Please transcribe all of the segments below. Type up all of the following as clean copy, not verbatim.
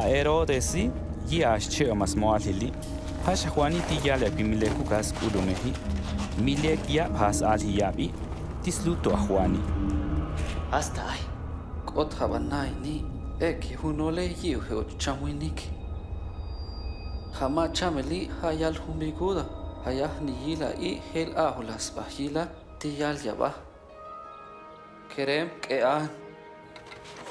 Herodesi yash chemas moalili. Hasha Juaniti yale pimilecucas ulumehi. Milek ya has alhi yabi. Tisluto a Juani. Hasta ay. Othabanay ni eki hunole yiu chamwinik. Hama chameli hayal humiguda. Hayah ni yila I hel ahulas bahila tiyal yaba. Kerem kean.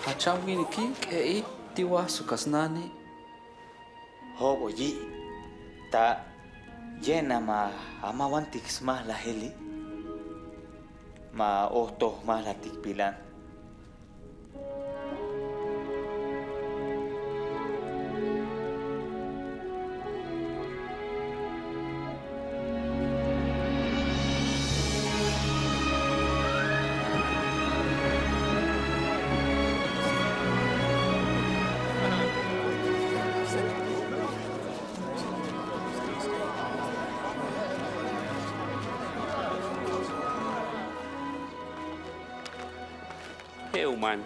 Hachamwiniki kei tiwa sukasnani. Hobo yi. Ta llena ma amawantix más la heli. Ma otos más la tikpilan. Human.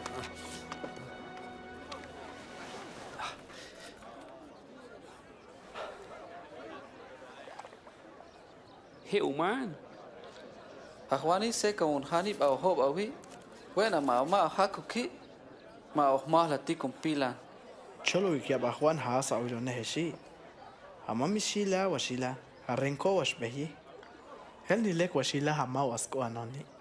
Human. Ahwani seka un hanib au hob awi. Buena ma hakuki. Ma ohmahla tikum pilan. Cholo ya Juan has au yo neheshi. Hamami shila washila. Arrenko washbehi. Hel ni lek washila hama wasko anoni.